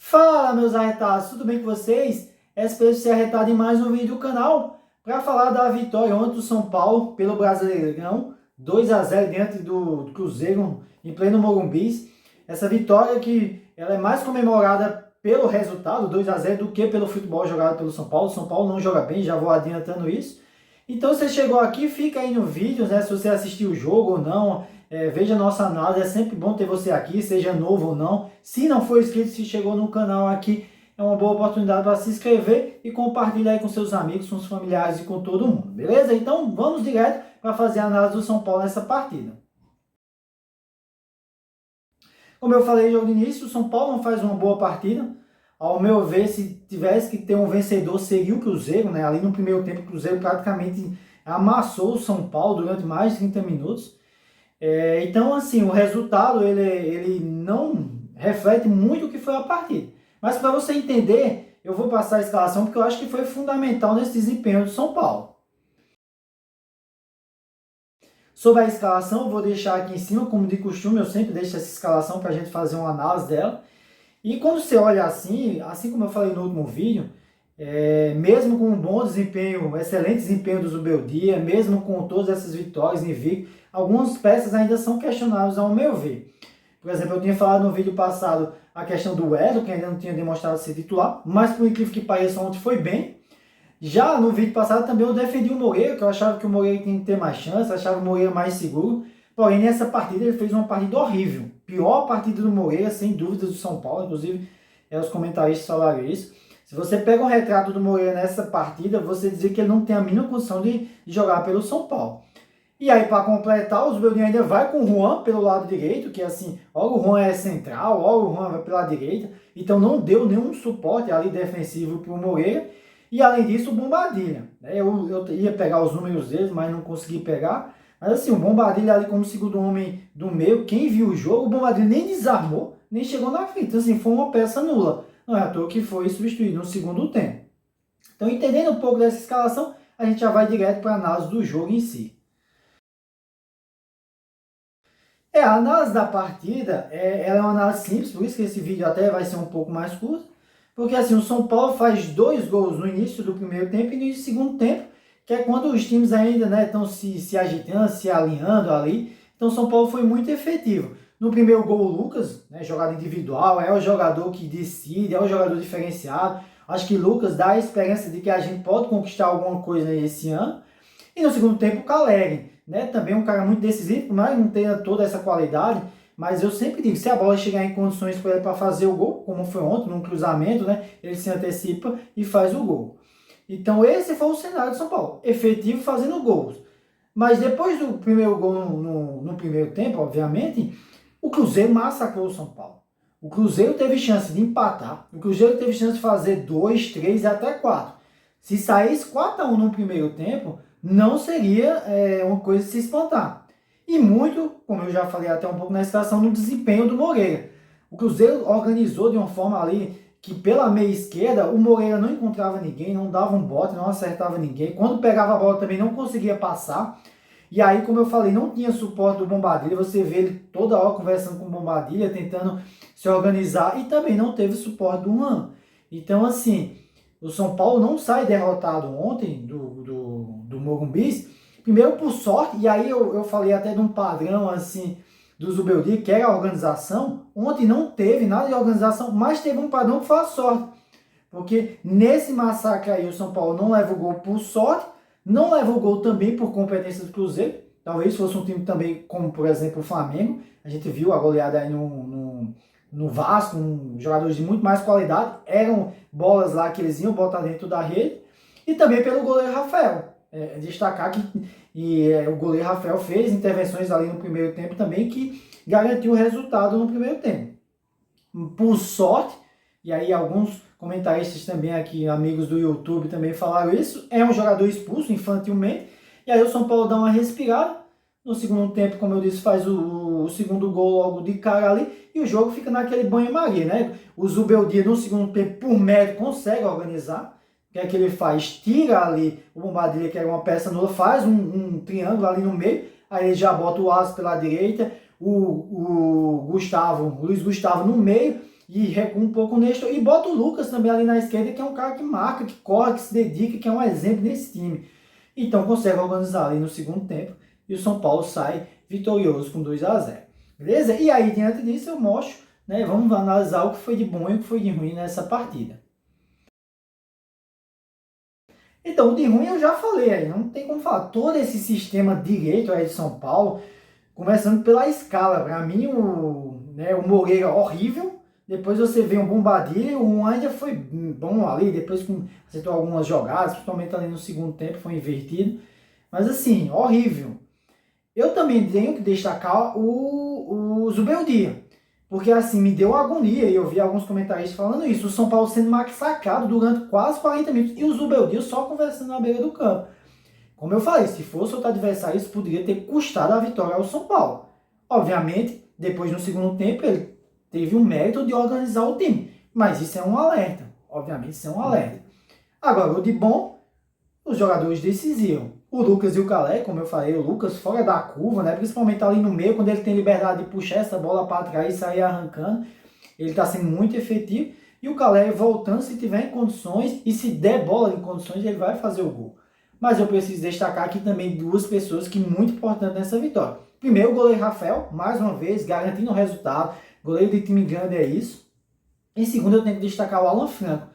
Fala, meus arretados, tudo bem com vocês? Espero ser arretado em mais um vídeo do canal para falar da vitória ontem do São Paulo pelo Brasileirão, 2-0 diante do Cruzeiro em pleno Morumbi. Essa vitória que ela é mais comemorada pelo resultado, 2-0, do que pelo futebol jogado pelo São Paulo. O São Paulo não joga bem, já vou adiantando isso. Então, se você chegou aqui, fica aí no vídeo, né? Se você assistiu o jogo ou não, veja a nossa análise. É sempre bom ter você aqui, seja novo ou não. Se não for inscrito, se chegou no canal aqui, é uma boa oportunidade para se inscrever e compartilhar aí com seus amigos, com os familiares e com todo mundo, beleza? Então, vamos direto para fazer a análise do São Paulo nessa partida. Como eu falei no início, o São Paulo não faz uma boa partida. Ao meu ver, se tivesse que ter um vencedor, seria o Cruzeiro, né? Ali no primeiro tempo, o Cruzeiro praticamente amassou o São Paulo durante mais de 30 minutos. Então, assim, o resultado, ele não reflete muito o que foi a partida. Mas para você entender, eu vou passar a escalação, porque eu acho que foi fundamental nesse desempenho do São Paulo. Sobre a escalação, eu vou deixar aqui em cima, como de costume, eu sempre deixo essa escalação para a gente fazer uma análise dela. E quando você olha assim como eu falei no último vídeo, mesmo com um bom desempenho, excelente desempenho do Zubeldia, mesmo com todas essas vitórias invicto, algumas peças ainda são questionáveis ao meu ver. Por exemplo, eu tinha falado no vídeo passado a questão do Wesley, que ainda não tinha demonstrado ser titular, mas por incrível que pareça, ontem foi bem. Já no vídeo passado também eu defendi o Moreira, que eu achava que o Moreira tinha que ter mais chance, achava o Moreira mais seguro. Porém, nessa partida ele fez uma partida horrível. Pior partida do Moreira, sem dúvidas, do São Paulo. Inclusive, os comentaristas falaram isso. Se você pega um retrato do Moreira nessa partida, você dizer que ele não tem a mínima condição de jogar pelo São Paulo. E aí, para completar, o Zubeldia ainda vai com o Juan pelo lado direito, que assim, ora o Juan é central, ora o Juan vai pela direita. Então não deu nenhum suporte ali defensivo para o Moreira. E além disso, o Bombadilha. Eu ia pegar os números deles, mas não consegui pegar. Mas assim, o Bombadilha ali como segundo homem do meio, quem viu o jogo, o Bombadilha nem desarmou, nem chegou na frente. Então, assim, foi uma peça nula. Não é à toa que foi substituído no segundo tempo. Então, entendendo um pouco dessa escalação, a gente já vai direto para a análise do jogo em si. A análise da partida, ela é uma análise simples, por isso que esse vídeo até vai ser um pouco mais curto. Porque assim, o São Paulo faz 2 gols no início do primeiro tempo e no início do segundo tempo, que é quando os times ainda estão se agitando, se alinhando ali. Então o São Paulo foi muito efetivo. No primeiro gol, o Lucas, jogada individual, é o jogador que decide, é o jogador diferenciado. Acho que Lucas dá a esperança de que a gente pode conquistar alguma coisa esse ano. E no segundo tempo, o Caleri, também um cara muito decisivo, mas não tem toda essa qualidade. Mas eu sempre digo, se a bola chegar em condições para ele para fazer o gol, como foi ontem, num cruzamento, ele se antecipa e faz o gol. Então esse foi o cenário de São Paulo, efetivo fazendo gols. Mas depois do primeiro gol no primeiro tempo, obviamente, o Cruzeiro massacrou o São Paulo. O Cruzeiro teve chance de empatar, o Cruzeiro teve chance de fazer 2, 3 e até 4. Se saísse 4-1 no primeiro tempo, não seria uma coisa de se espantar. E muito, como eu já falei até um pouco na escalação, no desempenho do Moreira. O Cruzeiro organizou de uma forma ali que pela meia esquerda o Moreira não encontrava ninguém, não dava um bote, não acertava ninguém. Quando pegava a bola também não conseguia passar. E aí, como eu falei, não tinha suporte do Bombadilha. Você vê ele toda hora conversando com o Bombadilha, tentando se organizar. E também não teve suporte do Juan. Então, assim, o São Paulo não sai derrotado ontem do Morumbi. Primeiro por sorte, e aí eu falei até de um padrão assim do Zubeldia, que era a organização. Ontem não teve nada de organização, mas teve um padrão que foi a sorte. Porque nesse massacre aí o São Paulo não leva o gol por sorte, não leva o gol também por competência do Cruzeiro. Talvez fosse um time também como, por exemplo, o Flamengo. A gente viu a goleada aí no Vasco, jogadores de muito mais qualidade. Eram bolas lá que eles iam botar dentro da rede. E também pelo goleiro Rafael. Destacar que o goleiro Rafael fez intervenções ali no primeiro tempo também que garantiu o resultado no primeiro tempo. Por sorte, e aí alguns comentaristas também aqui, amigos do YouTube também falaram isso, é um jogador expulso infantilmente, e aí o São Paulo dá uma respirada. No segundo tempo, como eu disse, faz o segundo gol logo de cara ali, e o jogo fica naquele banho-maria, O Zubeldia no segundo tempo, por mérito, consegue organizar. O que é que ele faz? Tira ali o Bombadilha, que era uma peça nula, faz um triângulo ali no meio, aí ele já bota o Asa pela direita, o Luiz Gustavo no meio, e recua um pouco o Nestor e bota o Lucas também ali na esquerda, que é um cara que marca, que corre, que se dedica, que é um exemplo nesse time. Então consegue organizar ali no segundo tempo e o São Paulo sai vitorioso com 2-0. Beleza? E aí, diante disso, eu mostro, né, vamos analisar o que foi de bom e o que foi de ruim nessa partida. Então, o de ruim eu já falei aí, não tem como falar. Todo esse sistema direito aí de São Paulo, começando pela escala, para mim o Moreira horrível, depois você vê um Bombadilha, o ainda foi bom ali, depois acertou algumas jogadas, principalmente ali no segundo tempo, foi invertido, mas assim, horrível. Eu também tenho que destacar o Zubeldia, porque assim, me deu agonia, e eu vi alguns comentaristas falando isso, o São Paulo sendo massacrado durante quase 40 minutos, e o Zubeldia só conversando na beira do campo. Como eu falei, se fosse outro adversário, isso poderia ter custado a vitória ao São Paulo. Obviamente, depois no segundo tempo, ele teve o mérito de organizar o time, mas isso é um alerta, obviamente isso é um alerta. Agora, o de bom, os jogadores decisivos. O Lucas e o Calé, como eu falei, o Lucas fora da curva, né? Principalmente ali no meio, quando ele tem liberdade de puxar essa bola para trás e sair arrancando, ele está sendo muito efetivo. E o Calé voltando, se tiver em condições, e se der bola em condições, ele vai fazer o gol. Mas eu preciso destacar aqui também duas pessoas que muito importantes nessa vitória. Primeiro, o goleiro Rafael, mais uma vez, garantindo o resultado. Goleiro de time grande é isso. Em segundo, eu tenho que destacar o Alan Franco.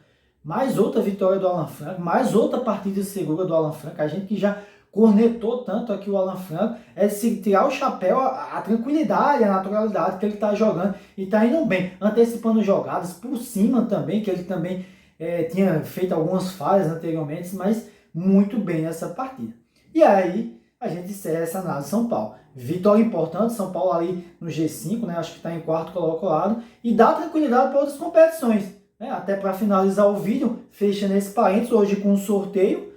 Mais outra vitória do Alan Franco, mais outra partida segura do Alan Franco. A gente que já cornetou tanto aqui o Alan Franco, é se tirar o chapéu, a tranquilidade, a naturalidade que ele está jogando e está indo bem, antecipando jogadas por cima também, que ele também tinha feito algumas falhas anteriormente, mas muito bem nessa partida. E aí, a gente encerra essa análise de São Paulo. Vitória importante, São Paulo ali no G5, né? Acho que está em quarto colocado, e dá tranquilidade para outras competições. Né? Até para finalizar o vídeo, fecha nesse parênteses, hoje com um sorteio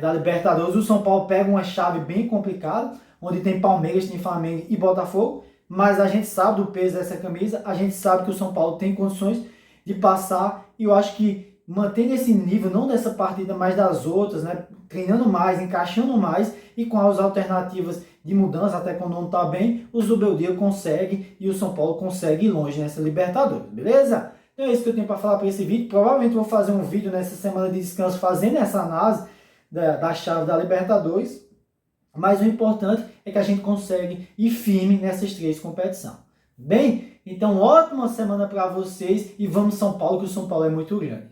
da Libertadores, o São Paulo pega uma chave bem complicada, onde tem Palmeiras, tem Flamengo e Botafogo, mas a gente sabe do peso dessa camisa, a gente sabe que o São Paulo tem condições de passar, e eu acho que mantendo esse nível, não dessa partida, mas das outras, né? Treinando mais, encaixando mais e com as alternativas de mudança, até quando não está bem, o Zubeldia consegue e o São Paulo consegue ir longe nessa Libertadores, beleza? Então é isso que eu tenho para falar para esse vídeo. Provavelmente vou fazer um vídeo nessa semana de descanso fazendo essa análise da chave da Libertadores, mas o importante é que a gente consegue ir firme nessas três competições. Bem, então ótima semana para vocês e vamos São Paulo, que o São Paulo é muito grande.